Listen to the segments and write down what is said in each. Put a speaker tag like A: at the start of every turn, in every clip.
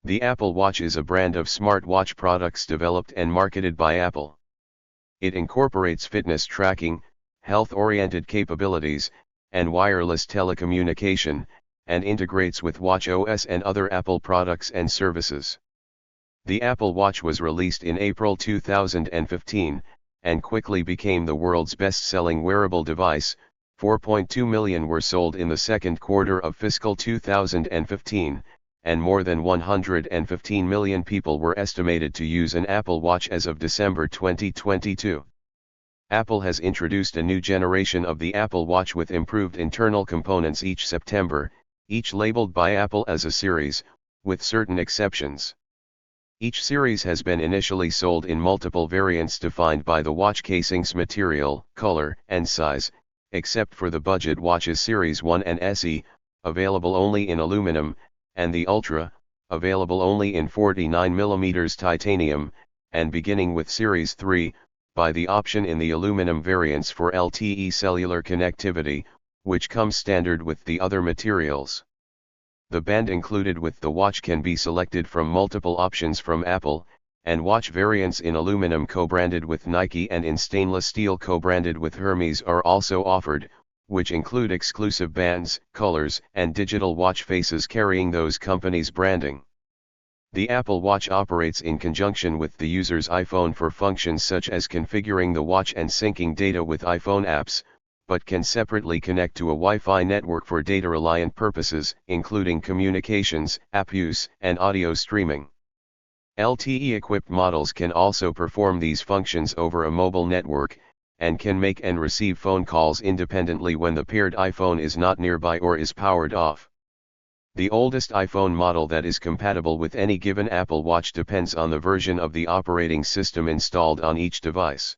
A: The Apple Watch is a brand of smartwatch products developed and marketed by Apple. It incorporates fitness tracking, health-oriented capabilities, and wireless telecommunication, and integrates with watchOS and other Apple products and services. The Apple Watch was released in April 2015, and quickly became the world's best-selling wearable device. 4.2 million were sold in the second quarter of fiscal 2015, and more than 115 million people were estimated to use an Apple Watch as of December 2022. Apple has introduced a new generation of the Apple Watch with improved internal components each September, each labeled by Apple as a series, with certain exceptions. Each series has been initially sold in multiple variants defined by the watch casing's material, color, and size, except for the budget watches Series 1 and SE, available only in aluminum, and the Ultra, available only in 49mm titanium, and beginning with Series 3, by the option in the aluminum variants for LTE cellular connectivity, which comes standard with the other materials. The band included with the watch can be selected from multiple options from Apple, and watch variants in aluminum co-branded with Nike and in stainless steel co-branded with Hermes are also offered, which include exclusive bands, colors, and digital watch faces carrying those companies' branding. The Apple Watch operates in conjunction with the user's iPhone for functions such as configuring the watch and syncing data with iPhone apps, but can separately connect to a Wi-Fi network for data-reliant purposes, including communications, app use, and audio streaming. LTE-equipped models can also perform these functions over a mobile network, and can make and receive phone calls independently when the paired iPhone is not nearby or is powered off. The oldest iPhone model that is compatible with any given Apple Watch depends on the version of the operating system installed on each device.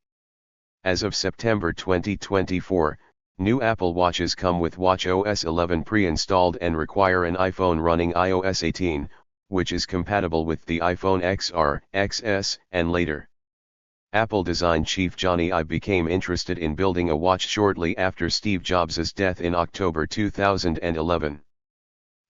A: As of September 2024, new Apple Watches come with watchOS 11 pre-installed and require an iPhone running iOS 18, which is compatible with the iPhone XR, XS, and later. Apple design chief Johnny Ive became interested in building a watch shortly after Steve Jobs' death in October 2011.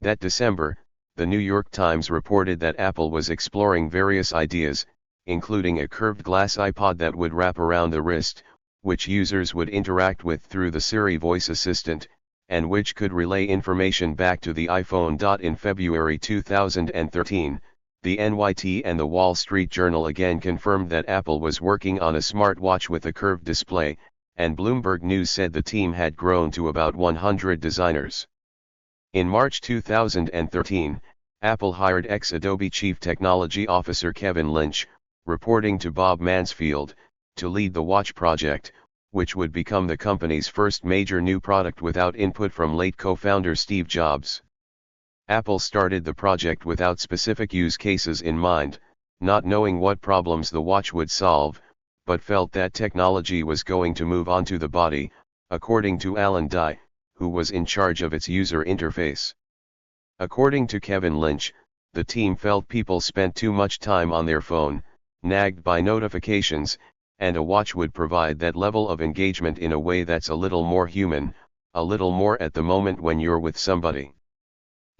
A: That December, the New York Times reported that Apple was exploring various ideas, including a curved glass iPod that would wrap around the wrist, which users would interact with through the Siri voice assistant, and which could relay information back to the iPhone. In February 2013, the NYT and the Wall Street Journal again confirmed that Apple was working on a smartwatch with a curved display, and Bloomberg News said the team had grown to about 100 designers. In March 2013, Apple hired ex-Adobe Chief Technology Officer Kevin Lynch, reporting to Bob Mansfield, to lead the watch project, which would become the company's first major new product without input from late co-founder Steve Jobs. Apple started the project without specific use cases in mind, not knowing what problems the watch would solve, but felt that technology was going to move onto the body, according to Alan Dye, who was in charge of its user interface. According to Kevin Lynch, the team felt people spent too much time on their phone, nagged by notifications, and a watch would provide that level of engagement in a way that's a little more human, a little more at the moment when you're with somebody.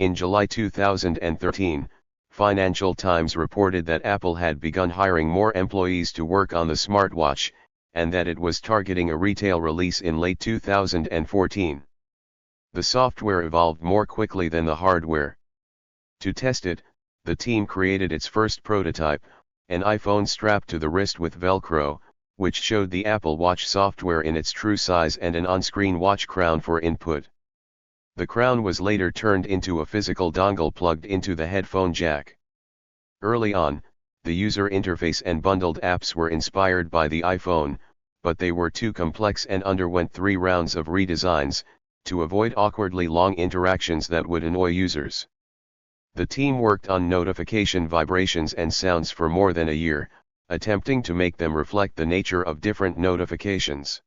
A: In July 2013, Financial Times reported that Apple had begun hiring more employees to work on the smartwatch, and that it was targeting a retail release in late 2014. The software evolved more quickly than the hardware. To test it, the team created its first prototype, an iPhone strapped to the wrist with Velcro, which showed the Apple Watch software in its true size and an on-screen watch crown for input. The crown was later turned into a physical dongle plugged into the headphone jack. Early on, the user interface and bundled apps were inspired by the iPhone, but they were too complex and underwent 3 rounds of redesigns, to avoid awkwardly long interactions that would annoy users. The team worked on notification vibrations and sounds for more than a year, attempting to make them reflect the nature of different notifications.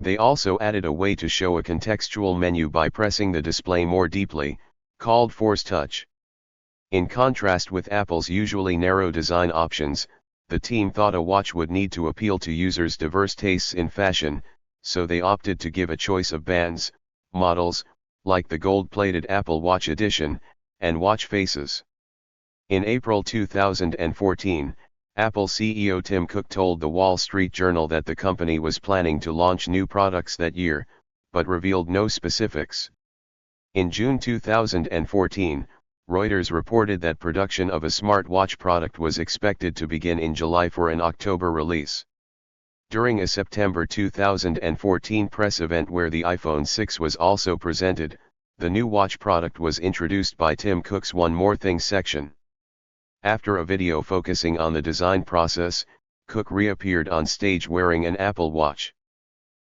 A: They also added a way to show a contextual menu by pressing the display more deeply, called Force Touch. In contrast with Apple's usually narrow design options, the team thought a watch would need to appeal to users' diverse tastes in fashion, so they opted to give a choice of bands, models, like the gold-plated Apple Watch Edition, and watch faces. In April 2014, Apple CEO Tim Cook told the Wall Street Journal that the company was planning to launch new products that year, but revealed no specifics. In June 2014, Reuters reported that production of a smartwatch product was expected to begin in July for an October release. During a September 2014 press event where the iPhone 6 was also presented, the new watch product was introduced by Tim Cook's One More Thing section. After a video focusing on the design process, Cook reappeared on stage wearing an Apple Watch.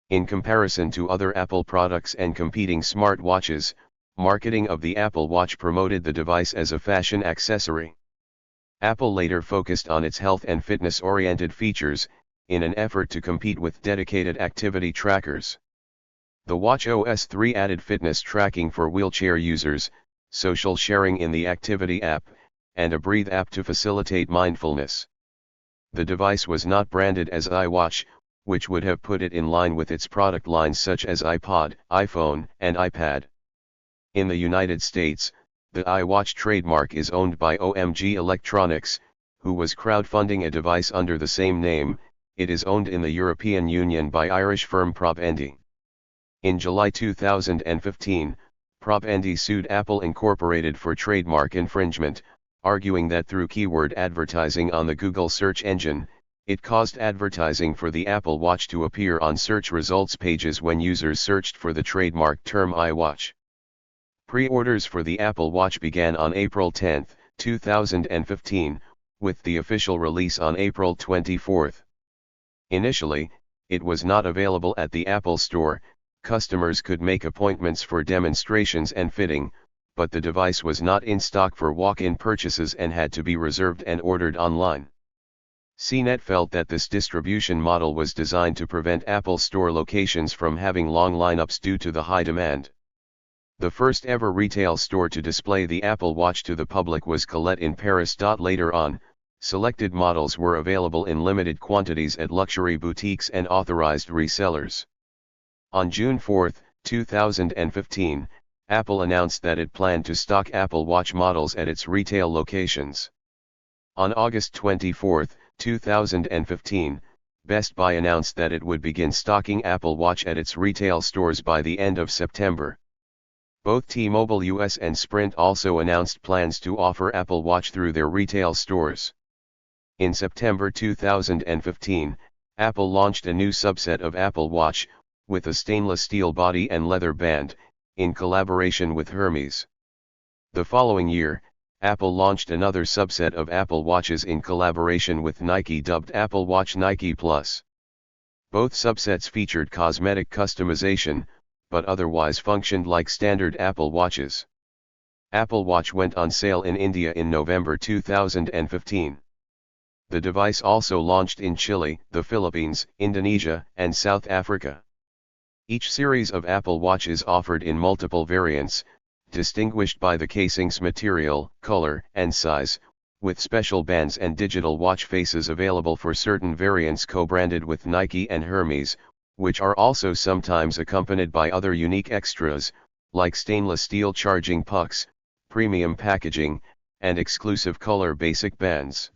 A: In comparison to other Apple products and competing smartwatches, marketing of the Apple Watch promoted the device as a fashion accessory. Apple later focused on its health and fitness-oriented features, in an effort to compete with dedicated activity trackers. The watchOS 3 added fitness tracking for wheelchair users, social sharing in the Activity app, and a Breathe app to facilitate mindfulness. The device was not branded as iWatch, which would have put it in line with its product lines such as iPod, iPhone, and iPad. In the United States, the iWatch trademark is owned by OMG Electronics, who was crowdfunding a device under the same name. It is owned in the European Union by Irish firm Propendi. In July 2015, Propendi sued Apple Incorporated for trademark infringement, arguing that through keyword advertising on the Google search engine, it caused advertising for the Apple Watch to appear on search results pages when users searched for the trademark term iWatch. Pre-orders for the Apple Watch began on April 10, 2015, with the official release on April 24. Initially, it was not available at the Apple Store. Customers could make appointments for demonstrations and fitting, but the device was not in stock for walk-in purchases and had to be reserved and ordered online. CNET felt that this distribution model was designed to prevent Apple Store locations from having long lineups due to the high demand. The first ever retail store to display the Apple Watch to the public was Colette in Paris. Later on, selected models were available in limited quantities at luxury boutiques and authorized resellers. On June 4, 2015, Apple announced that it planned to stock Apple Watch models at its retail locations. On August 24, 2015, Best Buy announced that it would begin stocking Apple Watch at its retail stores by the end of September. Both T-Mobile US and Sprint also announced plans to offer Apple Watch through their retail stores. In September 2015, Apple launched a new subset of Apple Watch, with a stainless steel body and leather band, in collaboration with Hermes. The following year, Apple launched another subset of Apple Watches in collaboration with Nike dubbed Apple Watch Nike Plus. Both subsets featured cosmetic customization, but otherwise functioned like standard Apple Watches. Apple Watch went on sale in India in November 2015. The device also launched in Chile, the Philippines, Indonesia, and South Africa. Each series of Apple Watch is offered in multiple variants, distinguished by the casing's material, color, and size, with special bands and digital watch faces available for certain variants co-branded with Nike and Hermes, which are also sometimes accompanied by other unique extras, like stainless steel charging pucks, premium packaging, and exclusive color basic bands.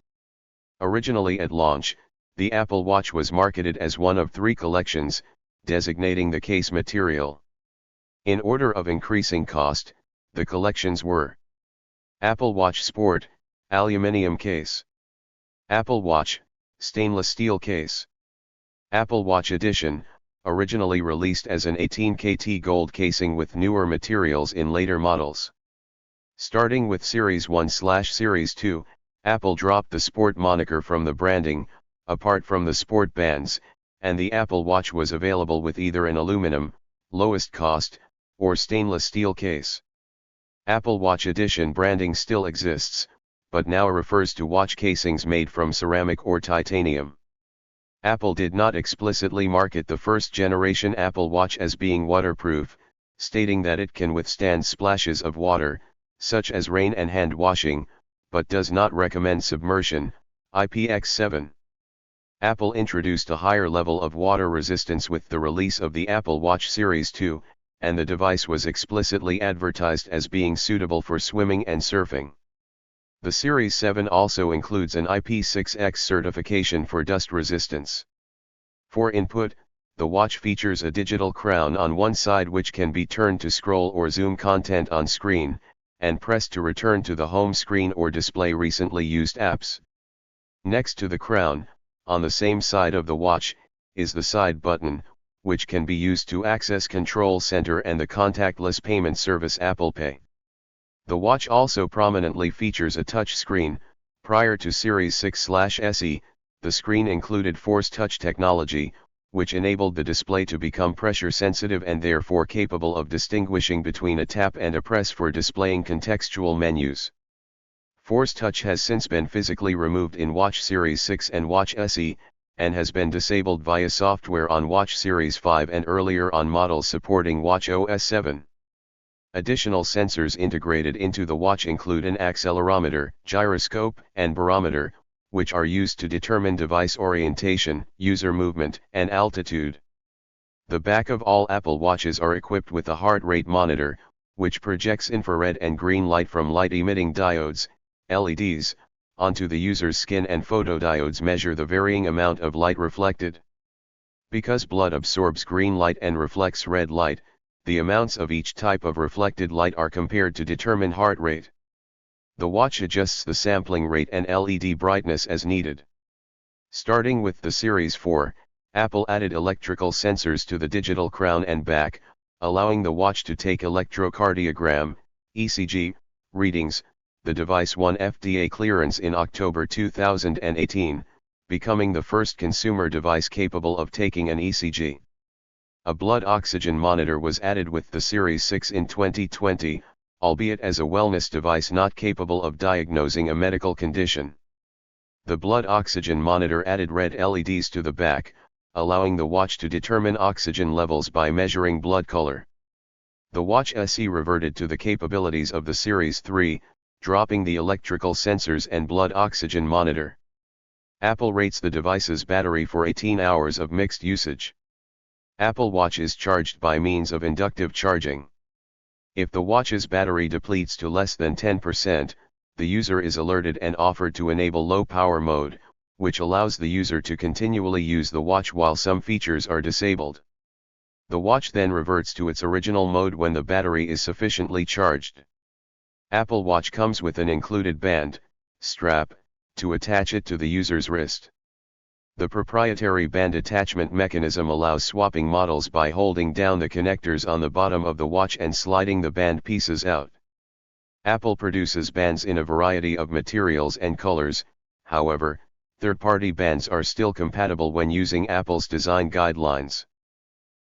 A: Originally at launch, the Apple Watch was marketed as one of three collections, designating the case material. In order of increasing cost, the collections were: Apple Watch Sport, aluminum case; Apple Watch, stainless steel case; Apple Watch Edition, originally released as an 18KT gold casing with newer materials in later models. Starting with Series 1/Series 2, Apple dropped the Sport moniker from the branding, apart from the Sport bands, and the Apple Watch was available with either an aluminum, lowest cost, or stainless steel case. Apple Watch Edition branding still exists, but now refers to watch casings made from ceramic or titanium. Apple did not explicitly market the first-generation Apple Watch as being waterproof, stating that it can withstand splashes of water, such as rain and hand washing, but does not recommend submersion, IPX7. Apple introduced a higher level of water resistance with the release of the Apple Watch Series 2, and the device was explicitly advertised as being suitable for swimming and surfing. The Series 7 also includes an IP6X certification for dust resistance. For input, the watch features a digital crown on one side which can be turned to scroll or zoom content on screen, and pressed to return to the home screen or display recently used apps. Next to the crown, on the same side of the watch, is the side button, which can be used to access Control Center and the contactless payment service Apple Pay. The watch also prominently features a touch screen. Prior to Series 6/SE, the screen included Force Touch technology, which enabled the display to become pressure sensitive and therefore capable of distinguishing between a tap and a press for displaying contextual menus. Force Touch has since been physically removed in Watch Series 6 and Watch SE, and has been disabled via software on Watch Series 5 and earlier on models supporting watchOS 7. Additional sensors integrated into the watch include an accelerometer, gyroscope, and barometer, which are used to determine device orientation, user movement, and altitude. The back of all Apple Watches are equipped with a heart rate monitor, which projects infrared and green light from light-emitting diodes, LEDs, onto the user's skin, and photodiodes measure the varying amount of light reflected. Because blood absorbs green light and reflects red light, the amounts of each type of reflected light are compared to determine heart rate. The watch adjusts the sampling rate and LED brightness as needed. Starting with the Series 4, Apple added electrical sensors to the digital crown and back, allowing the watch to take electrocardiogram, ECG, readings. The device won FDA clearance in October 2018, becoming the first consumer device capable of taking an ECG. A blood oxygen monitor was added with the Series 6 in 2020, albeit as a wellness device not capable of diagnosing a medical condition. The blood oxygen monitor added red LEDs to the back, allowing the watch to determine oxygen levels by measuring blood color. The Watch SE reverted to the capabilities of the Series 3, dropping the electrical sensors and blood oxygen monitor. Apple rates the device's battery for 18 hours of mixed usage. Apple Watch is charged by means of inductive charging. If the watch's battery depletes to less than 10%, the user is alerted and offered to enable low power mode, which allows the user to continually use the watch while some features are disabled. The watch then reverts to its original mode when the battery is sufficiently charged. Apple Watch comes with an included band, strap, to attach it to the user's wrist. The proprietary band attachment mechanism allows swapping models by holding down the connectors on the bottom of the watch and sliding the band pieces out. Apple produces bands in a variety of materials and colors. However, third-party bands are still compatible when using Apple's design guidelines.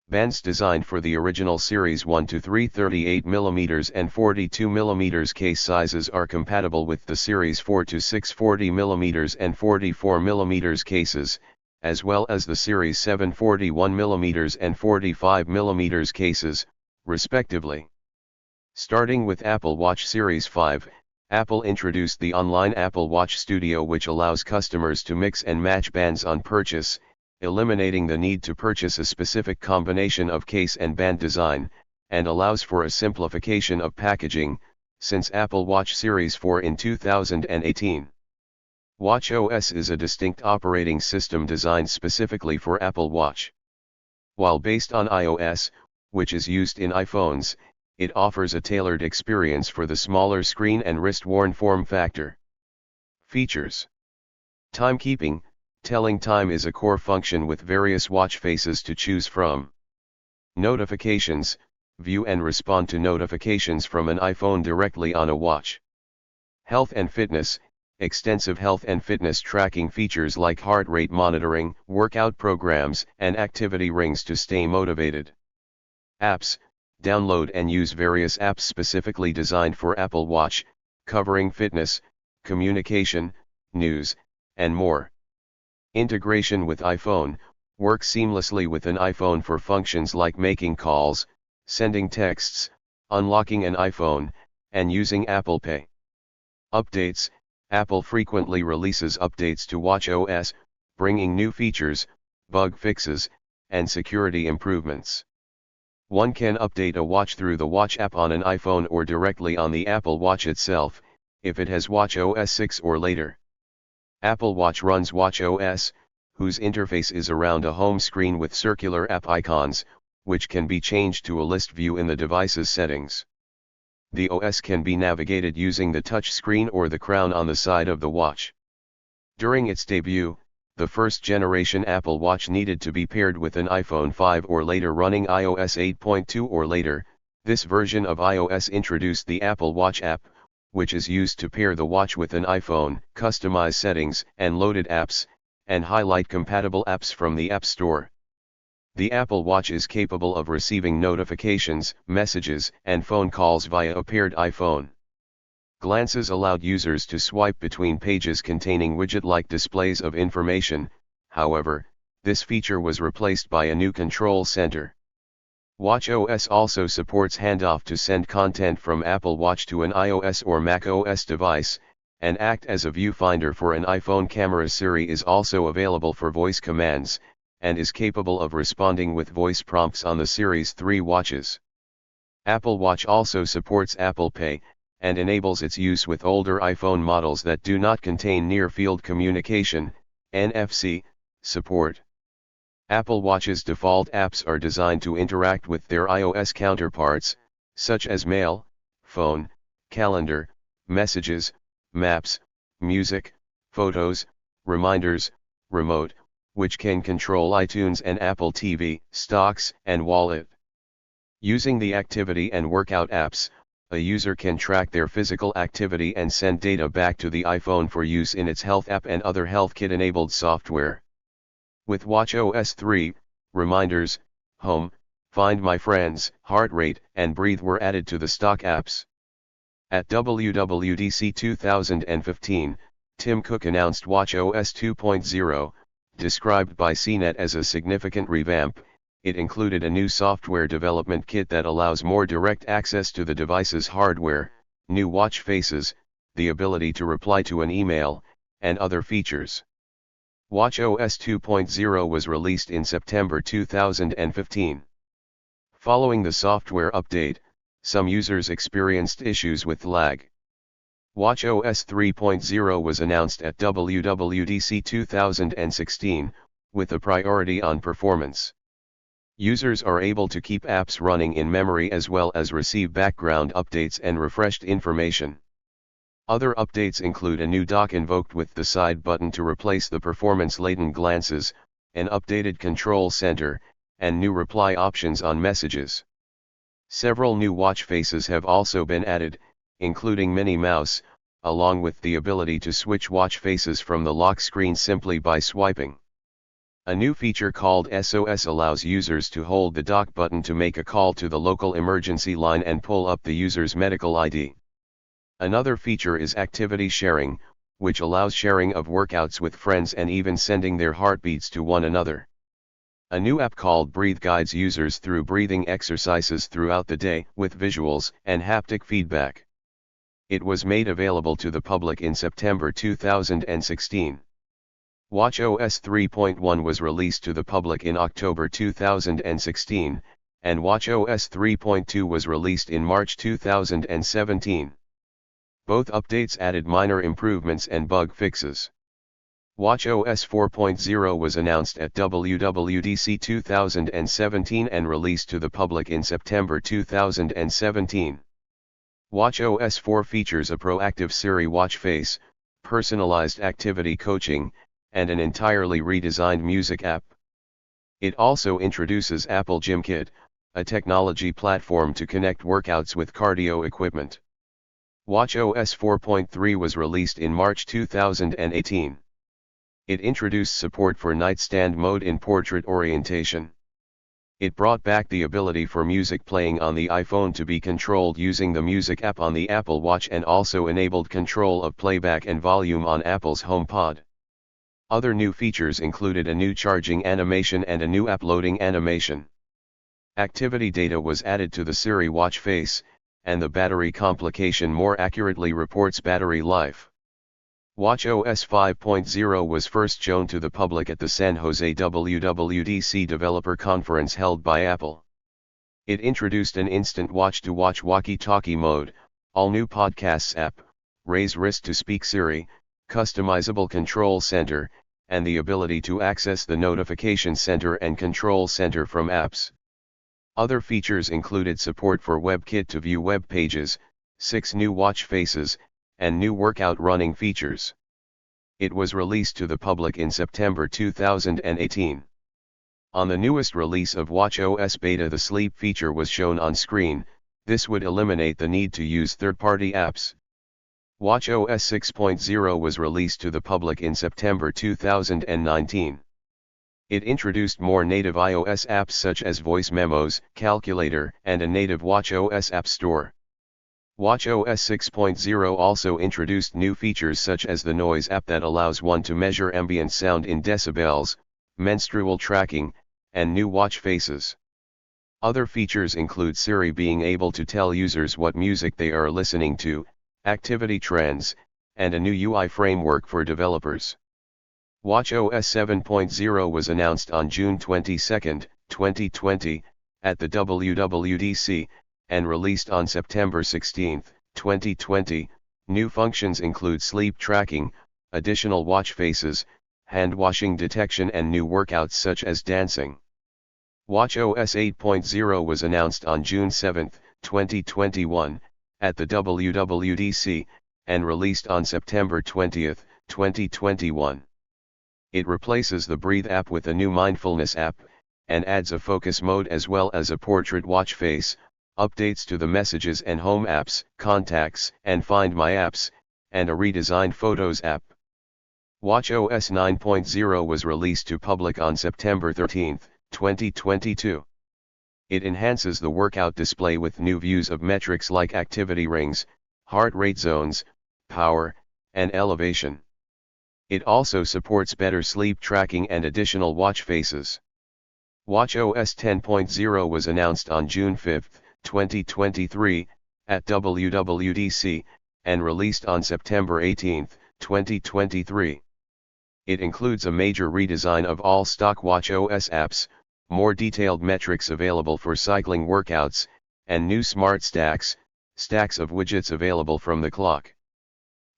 A: Bands designed for the original Series 1 to 3 38mm and 42mm case sizes are compatible with the Series 4 to 6 40mm and 44mm cases, as well as the Series 7 41mm and 45mm cases, respectively. Starting with Apple Watch Series 5, Apple introduced the online Apple Watch Studio, which allows customers to mix and match bands on purchase, eliminating the need to purchase a specific combination of case and band design, and allows for a simplification of packaging, since Apple Watch Series 4 in 2018. watchOS is a distinct operating system designed specifically for Apple Watch. While based on iOS, which is used in iPhones, it offers a tailored experience for the smaller screen and wrist-worn form factor. Features: timekeeping. Telling time is a core function with various watch faces to choose from. Notifications. View and respond to notifications from an iPhone directly on a watch. Health and fitness. Extensive health and fitness tracking features like heart rate monitoring, workout programs, and activity rings to stay motivated. Apps. Download and use various apps specifically designed for Apple Watch, covering fitness, communication, news, and more. Integration with iPhone. Work seamlessly with an iPhone for functions like making calls, sending texts, unlocking an iPhone, and using Apple Pay. Updates. Apple frequently releases updates to watchOS, bringing new features, bug fixes, and security improvements. One can update a watch through the Watch app on an iPhone or directly on the Apple Watch itself. if it has watchOS 6 or later. Apple Watch runs watchOS, whose interface is around a home screen with circular app icons, which can be changed to a list view in the device's settings. The OS can be navigated using the touch screen or the crown on the side of the watch. During its debut, the first-generation Apple Watch needed to be paired with an iPhone 5 or later running iOS 8.2 or later. This version of iOS introduced the Apple Watch app, which is used to pair the watch with an iPhone, customize settings and loaded apps, and highlight compatible apps from the App Store. The Apple Watch is capable of receiving notifications, messages, and phone calls via a paired iPhone. Glances allowed users to swipe between pages containing widget-like displays of information. However, this feature was replaced by a new control center. watchOS also supports handoff to send content from Apple Watch to an iOS or macOS device, and act as a viewfinder for an iPhone camera. Siri is also available for voice commands, and is capable of responding with voice prompts on the Series 3 watches. Apple Watch also supports Apple Pay, and enables its use with older iPhone models that do not contain near-field communication, NFC, support. Apple Watch's default apps are designed to interact with their iOS counterparts, such as Mail, Phone, Calendar, Messages, Maps, Music, Photos, Reminders, Remote, which can control iTunes and Apple TV, Stocks, and Wallet. Using the Activity and Workout apps, a user can track their physical activity and send data back to the iPhone for use in its Health app and other HealthKit-enabled software. With watchOS 3, reminders, Home, Find My Friends, Heart Rate, and Breathe were added to the stock apps. At WWDC 2015, Tim Cook announced watchOS 2.0, described by CNET as a significant revamp. It included a new software development kit that allows more direct access to the device's hardware, new watch faces, the ability to reply to an email, and other features. watchOS 2.0 was released in September 2015. Following the software update, some users experienced issues with lag. watchOS 3.0 was announced at WWDC 2016, with a priority on performance. Users are able to keep apps running in memory as well as receive background updates and refreshed information. Other updates include a new dock invoked with the side button to replace the performance-laden glances, an updated control center, and new reply options on messages. Several new watch faces have also been added, including Minnie Mouse, along with the ability to switch watch faces from the lock screen simply by swiping. A new feature called SOS allows users to hold the dock button to make a call to the local emergency line and pull up the user's medical ID. Another feature is activity sharing, which allows sharing of workouts with friends and even sending their heartbeats to one another. A new app called Breathe guides users through breathing exercises throughout the day with visuals and haptic feedback. It was made available to the public in September 2016. watchOS 3.1 was released to the public in October 2016, and watchOS 3.2 was released in March 2017. Both updates added minor improvements and bug fixes. watchOS 4.0 was announced at WWDC 2017 and released to the public in September 2017. watchOS 4 features a proactive Siri watch face, personalized activity coaching, and an entirely redesigned music app. It also introduces Apple Gym Kit, a technology platform to connect workouts with cardio equipment. watchOS 4.3 was released in March 2018. It introduced support for nightstand mode in portrait orientation. It brought back the ability for music playing on the iPhone to be controlled using the Music app on the Apple Watch and also enabled control of playback and volume on Apple's HomePod. Other new features included a new charging animation and a new app loading animation. Activity data was added to the Siri watch face, and the battery complication more accurately reports battery life. watchOS 5.0 was first shown to the public at the San Jose WWDC Developer Conference held by Apple. It introduced an instant watch-to-watch walkie-talkie mode, all new podcasts app, raise wrist to speak Siri, customizable control center, and the ability to access the notification center and control center from apps. Other features included support for WebKit to view web pages, 6 new watch faces, and new workout running features. It was released to the public in September 2018. On the newest release of watchOS beta, the sleep feature was shown on screen. This would eliminate the need to use third-party apps. watchOS 6.0 was released to the public in September 2019. It introduced more native iOS apps such as voice memos, calculator, and a native watchOS app store. watchOS 6.0 also introduced new features such as the noise app that allows one to measure ambient sound in decibels, menstrual tracking, and new watch faces. Other features include Siri being able to tell users what music they are listening to, activity trends, and a new UI framework for developers. watchOS 7.0 was announced on June 22, 2020, at the WWDC, and released on September 16, 2020. New functions include sleep tracking, additional watch faces, hand washing detection, and new workouts such as dancing. watchOS 8.0 was announced on June 7, 2021, at the WWDC, and released on September 20, 2021. It replaces the Breathe app with a new mindfulness app, and adds a focus mode as well as a portrait watch face, updates to the Messages and Home apps, Contacts, and Find My apps, and a redesigned Photos app. watchOS 9.0 was released to public on September 13, 2022. It enhances the workout display with new views of metrics like activity rings, heart rate zones, power, and elevation. It also supports better sleep tracking and additional watch faces. watchOS 10.0 was announced on June 5, 2023, at WWDC, and released on September 18, 2023. It includes a major redesign of all stock watchOS apps, more detailed metrics available for cycling workouts, and new smart stacks of widgets available from the clock.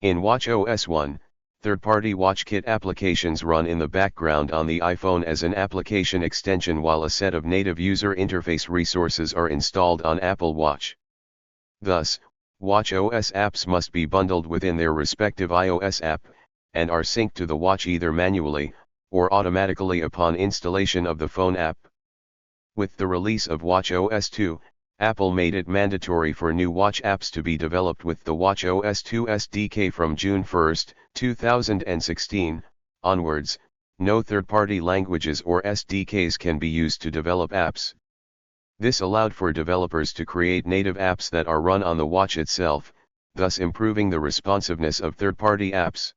A: In watchOS 1, third-party WatchKit applications run in the background on the iPhone as an application extension, while a set of native user interface resources are installed on Apple Watch. Thus, watchOS apps must be bundled within their respective iOS app, and are synced to the watch either manually, or automatically upon installation of the phone app. With the release of watchOS 2, Apple made it mandatory for new watch apps to be developed with the watchOS 2 SDK from June 1, 2016, onwards. No third-party languages or SDKs can be used to develop apps. This allowed for developers to create native apps that are run on the watch itself, thus improving the responsiveness of third-party apps.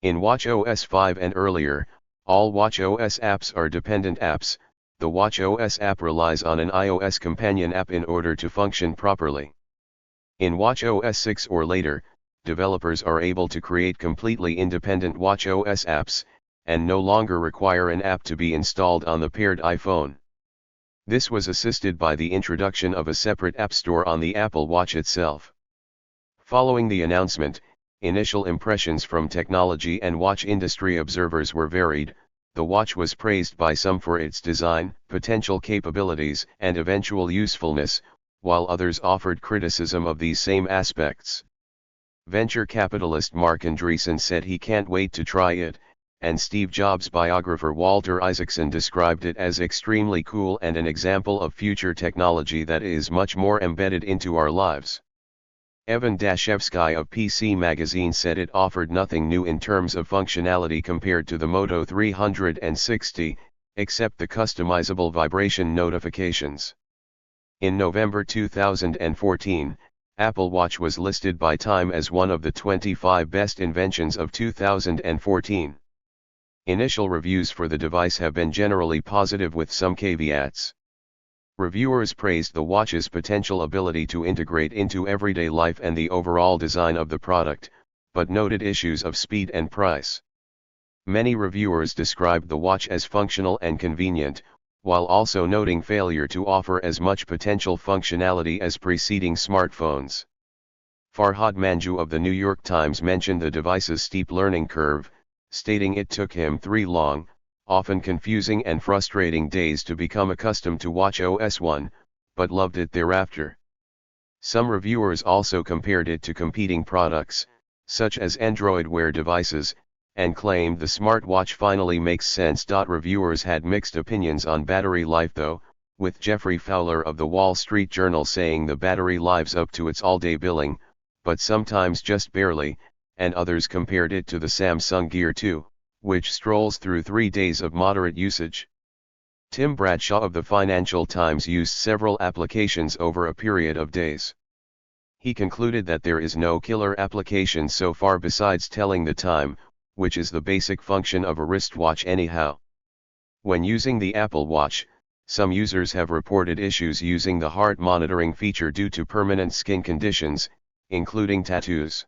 A: In watchOS 5 and earlier, all watchOS apps are dependent apps. The watchOS app relies on an iOS companion app in order to function properly. In watchOS 6 or later, developers are able to create completely independent watchOS apps, and no longer require an app to be installed on the paired iPhone. This was assisted by the introduction of a separate app store on the Apple Watch itself. Following the announcement, initial impressions from technology and watch industry observers were varied. The watch was praised by some for its design, potential capabilities, and eventual usefulness, while others offered criticism of these same aspects. Venture capitalist Mark Andreessen said he can't wait to try it, and Steve Jobs biographer Walter Isaacson described it as extremely cool and an example of future technology that is much more embedded into our lives. Evan Dashevsky of PC Magazine said it offered nothing new in terms of functionality compared to the Moto 360, except the customizable vibration notifications. In November 2014, Apple Watch was listed by Time as one of the 25 best inventions of 2014. Initial reviews for the device have been generally positive with some caveats. Reviewers praised the watch's potential ability to integrate into everyday life and the overall design of the product, but noted issues of speed and price. Many reviewers described the watch as functional and convenient, while also noting failure to offer as much potential functionality as preceding smartphones. Farhad Manjoo of the New York Times mentioned the device's steep learning curve, stating it took him 3 long, often confusing and frustrating days to become accustomed to watchOS 1, but loved it thereafter. Some reviewers also compared it to competing products, such as Android Wear devices, and claimed the smartwatch finally makes sense. Reviewers had mixed opinions on battery life though, with Jeffrey Fowler of the Wall Street Journal saying the battery lives up to its all-day billing, but sometimes just barely, and others compared it to the Samsung Gear 2, which strolls through 3 days of moderate usage. Tim Bradshaw of the Financial Times used several applications over a period of days. He concluded that there is no killer application so far besides telling the time, which is the basic function of a wristwatch anyhow. When using the Apple Watch, some users have reported issues using the heart monitoring feature due to permanent skin conditions, including tattoos.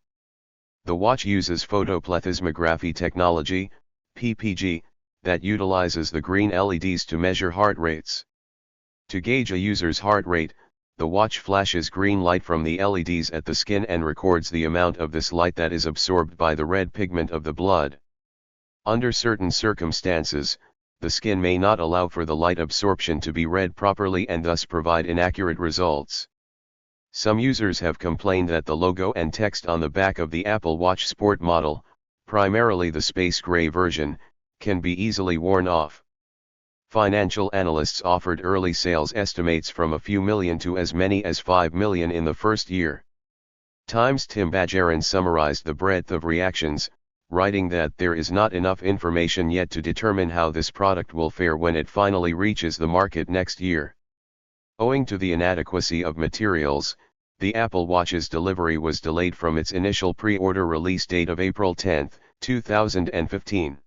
A: The watch uses photoplethysmography technology, PPG, that utilizes the green LEDs to measure heart rates. To gauge a user's heart rate, the watch flashes green light from the LEDs at the skin and records the amount of this light that is absorbed by the red pigment of the blood. Under certain circumstances, the skin may not allow for the light absorption to be read properly and thus provide inaccurate results. Some users have complained that the logo and text on the back of the Apple Watch Sport model, primarily the space gray version, can be easily worn off. Financial analysts offered early sales estimates from a few million to as many as 5 million in the first year. Times' Tim Bajaran summarized the breadth of reactions, writing that there is not enough information yet to determine how this product will fare when it finally reaches the market next year. Owing to the inadequacy of materials, the Apple Watch's delivery was delayed from its initial pre-order release date of April 10, 2015.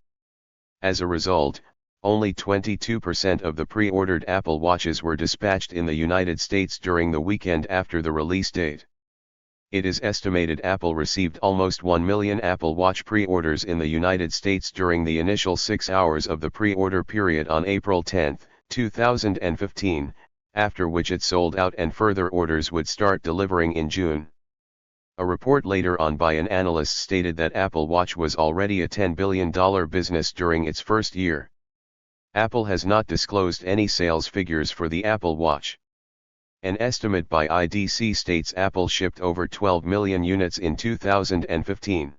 A: As a result, only 22% of the pre-ordered Apple Watches were dispatched in the United States during the weekend after the release date. It is estimated Apple received almost 1 million Apple Watch pre-orders in the United States during the initial 6 hours of the pre-order period on April 10, 2015, after which it sold out and further orders would start delivering in June. A report later on by an analyst stated that Apple Watch was already a $10 billion business during its first year. Apple has not disclosed any sales figures for the Apple Watch. An estimate by IDC states Apple shipped over 12 million units in 2015.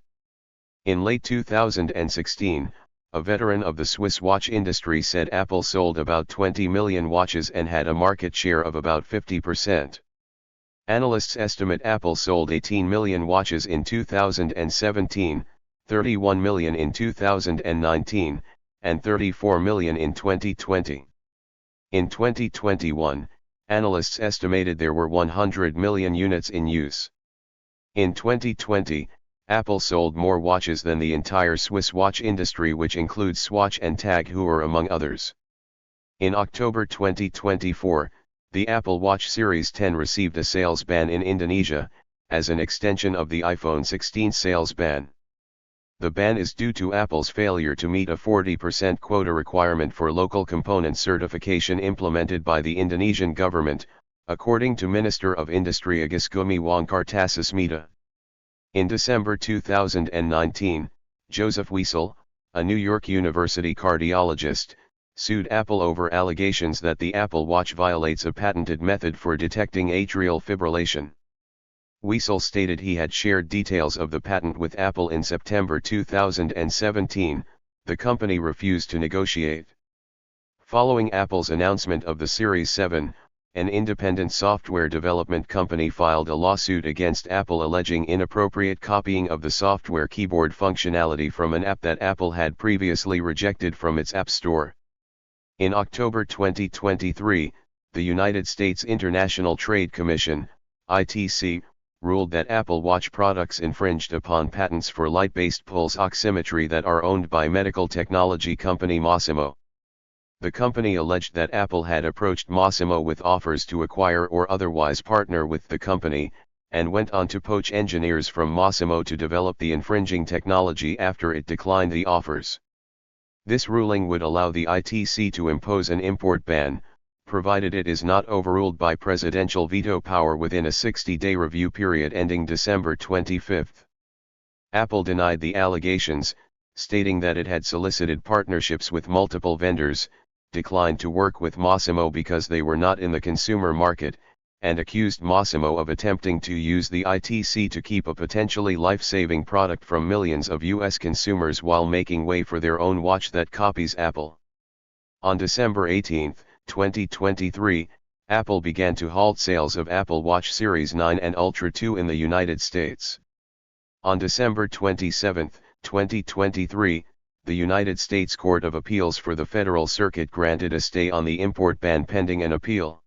A: In late 2016, a veteran of the Swiss watch industry said Apple sold about 20 million watches and had a market share of about 50%. Analysts estimate Apple sold 18 million watches in 2017, 31 million in 2019, and 34 million in 2020. In 2021, analysts estimated there were 100 million units in use. In 2020, Apple sold more watches than the entire Swiss watch industry, which includes Swatch and Tag Heuer among others. In October 2024, the Apple Watch Series 10 received a sales ban in Indonesia, as an extension of the iPhone 16 sales ban. The ban is due to Apple's failure to meet a 40% quota requirement for local component certification implemented by the Indonesian government, according to Minister of Industry Agus Gumiwang Kartasasmita. In December 2019, Joseph Wiesel, a New York University cardiologist, sued Apple over allegations that the Apple Watch violates a patented method for detecting atrial fibrillation. Wiesel stated he had shared details of the patent with Apple in September 2017, the company refused to negotiate. Following Apple's announcement of the Series 7, an independent software development company filed a lawsuit against Apple alleging inappropriate copying of the software keyboard functionality from an app that Apple had previously rejected from its App Store. In October 2023, the United States International Trade Commission, ITC, ruled that Apple Watch products infringed upon patents for light-based pulse oximetry that are owned by medical technology company Masimo. The company alleged that Apple had approached Masimo with offers to acquire or otherwise partner with the company, and went on to poach engineers from Masimo to develop the infringing technology after it declined the offers. This ruling would allow the ITC to impose an import ban, provided it is not overruled by presidential veto power within a 60-day review period ending December 25. Apple denied the allegations, stating that it had solicited partnerships with multiple vendors, declined to work with Massimo because they were not in the consumer market, and accused Massimo of attempting to use the ITC to keep a potentially life-saving product from millions of US consumers while making way for their own watch that copies Apple. On December 18, 2023, Apple began to halt sales of Apple Watch Series 9 and Ultra 2 in the United States. On December 27, 2023, the United States Court of Appeals for the Federal Circuit granted a stay on the import ban pending an appeal.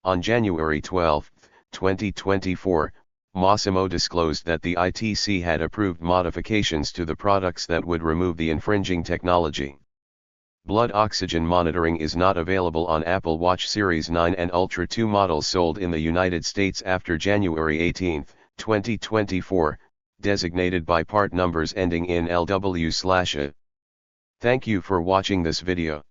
A: On January 12, 2024, Massimo disclosed that the ITC had approved modifications to the products that would remove the infringing technology. Blood oxygen monitoring is not available on Apple Watch Series 9 and Ultra 2 models sold in the United States after January 18, 2024, designated by part numbers ending in LW/A. Thank you for watching this video.